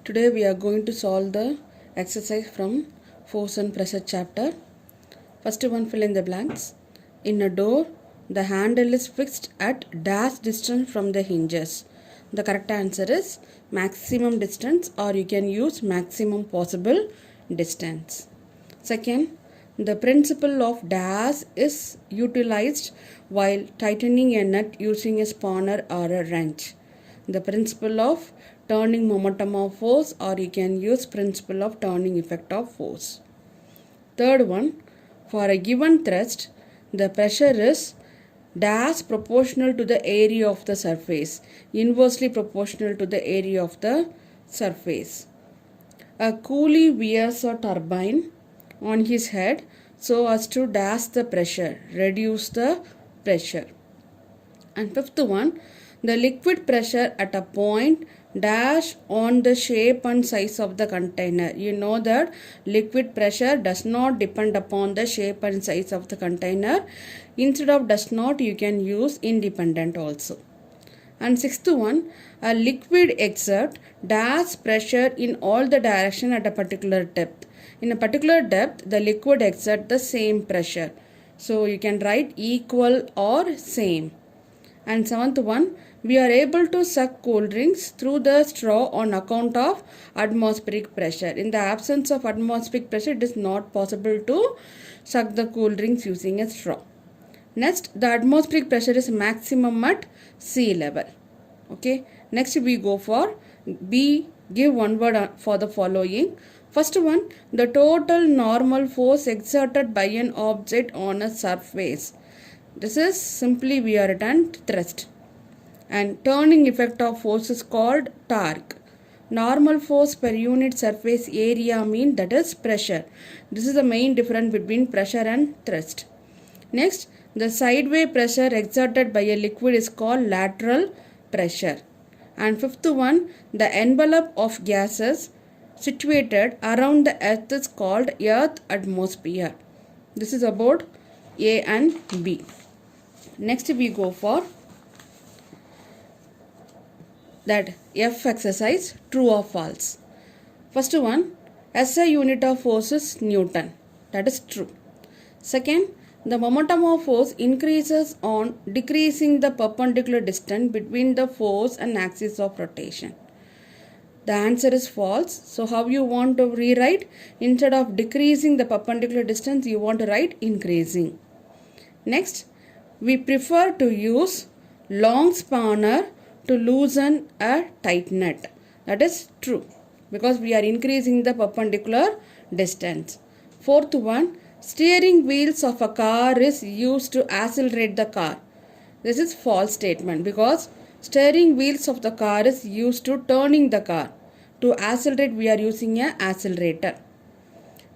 Today we are going to solve the exercise from force and pressure chapter. First one, fill in the blanks. In a door, the handle is fixed at dash distance from the hinges. The correct answer is maximum distance, or you can use maximum possible distance. Second, the principle of dash is utilized while tightening a nut using a spanner or a wrench. The principle of turning momentum of force, or you can use principle of turning effect of force. Third one, for a given thrust, the pressure is dash proportional to the area of the surface, inversely proportional to the area of the surface. A coolie wears a turbine on his head so as to dash the pressure, reduce the pressure. And fifth one, the liquid pressure at a point dash on the shape and size of the container. You know that liquid pressure does not depend upon the shape and size of the container. Instead of does not, you can use independent also. And sixth one, a liquid exert dash pressure in all the direction at a particular depth. In a particular depth, the liquid exert the same pressure. So you can write equal or same. And seventh one, we are able to suck cool drinks through the straw on account of atmospheric pressure. In the absence of atmospheric pressure, it is not possible to suck the cool drinks using a straw. Next, the atmospheric pressure is maximum at sea level. Okay. Next, we go for B. Give one word for the following. First one, the total normal force exerted by an object on a surface. This is simply we are written thrust. And turning effect of force is called torque. Normal force per unit surface area mean that is pressure. This is the main difference between pressure and thrust. Next, the sideway pressure exerted by a liquid is called lateral pressure. And fifth one, the envelope of gases situated around the earth is called earth atmosphere. This is about A and B. Next we go for that F exercise, true or false. First one, SI unit of force is Newton. That is true. Second, the momentum of force increases on decreasing the perpendicular distance between the force and axis of rotation. The answer is false. So how you want to rewrite? Instead of decreasing the perpendicular distance, you want to write increasing. Next, we prefer to use long spanner to loosen a tight nut. That is true because we are increasing the perpendicular distance. Fourth one, steering wheels of a car is used to accelerate the car. This is false statement because steering wheels of the car is used to turning the car. To accelerate, we are using an accelerator.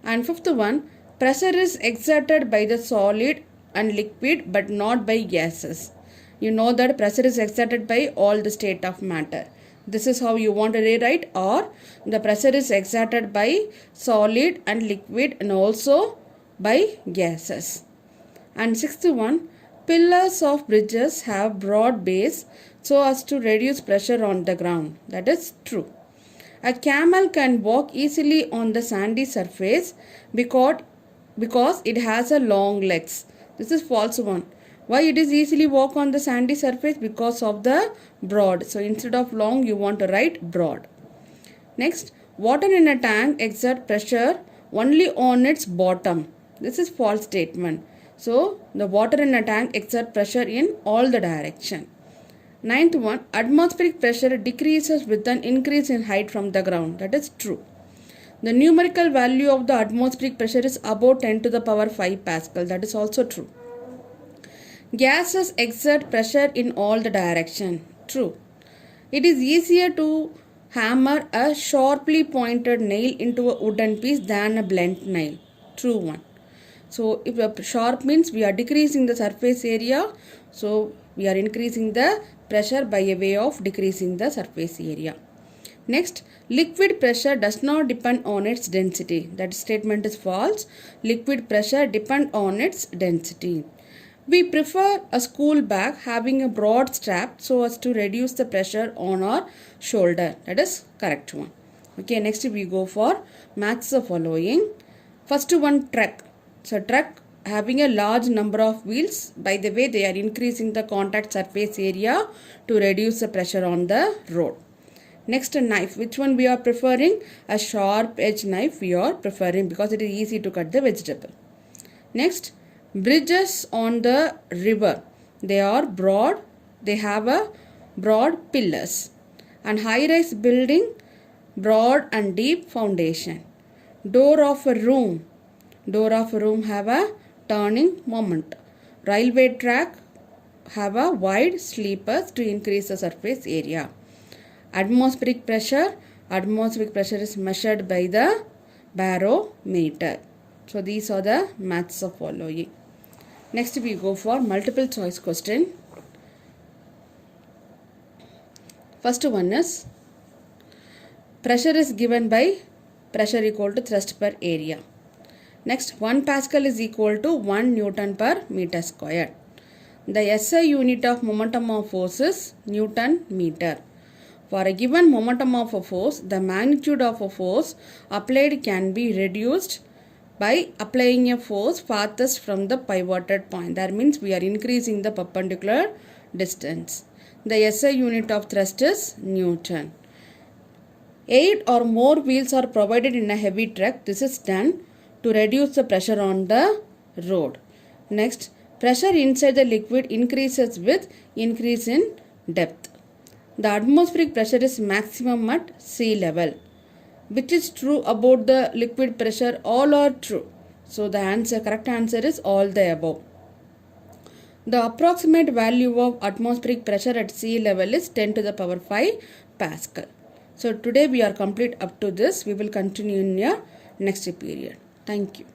And fifth one, pressure is exerted by the solid and liquid but not by gases. You know that pressure is exerted by all the state of matter. This is how you want to rewrite, or the pressure is exerted by solid and liquid and also by gases. And sixth one, pillars of bridges have broad base so as to reduce pressure on the ground. That is true. A camel can walk easily on the sandy surface because it has a long legs. This is false one. Why it is easily walk on the sandy surface? Because of the broad. So instead of long, you want to write broad. Next, water in a tank exert pressure only on its bottom. This is false statement. So the water in a tank exert pressure in all the direction. Ninth one, atmospheric pressure decreases with an increase in height from the ground. That is true. The numerical value of the atmospheric pressure is about 10 to the power 5 Pascal. That is also true. Gases exert pressure in all the direction. True. It is easier to hammer a sharply pointed nail into a wooden piece than a blunt nail. True one. So if a sharp means we are decreasing the surface area, so we are increasing the pressure by a way of decreasing the surface area. Next, liquid pressure does not depend on its density. That statement is false. Liquid pressure depends on its density. We prefer a school bag having a broad strap so as to reduce the pressure on our shoulder. That is correct one. Okay, next we go for match the following. First one, truck. So truck having a large number of wheels. By the way, they are increasing the contact surface area to reduce the pressure on the road. Next, a knife. Which one we are preferring? A sharp edge knife we are preferring because it is easy to cut the vegetable. Next, bridges on the river. They are broad. They have a broad pillars. And high-rise building, broad and deep foundation. Door of a room. Door of a room have a turning moment. Railway track have a wide sleepers to increase the surface area. Atmospheric pressure. Atmospheric pressure is measured by the barometer. So these are the maths of following. Next we go for multiple choice question. First one is pressure is given by pressure equal to thrust per area. Next, 1 Pascal is equal to 1 Newton per meter square. The SI unit of momentum of force is Newton meter. For a given momentum of a force, the magnitude of a force applied can be reduced by applying a force farthest from the pivoted point. That means we are increasing the perpendicular distance. The SI unit of thrust is Newton. 8 or more wheels are provided in a heavy truck. This is done to reduce the pressure on the road. Next, pressure inside the liquid increases with increase in depth. The atmospheric pressure is maximum at sea level. Which is true about the liquid pressure? All are true. So the correct answer is all the above. The approximate value of atmospheric pressure at sea level is 10 to the power 5 Pascal. So today we are complete up to this. We will continue in your next period. Thank you.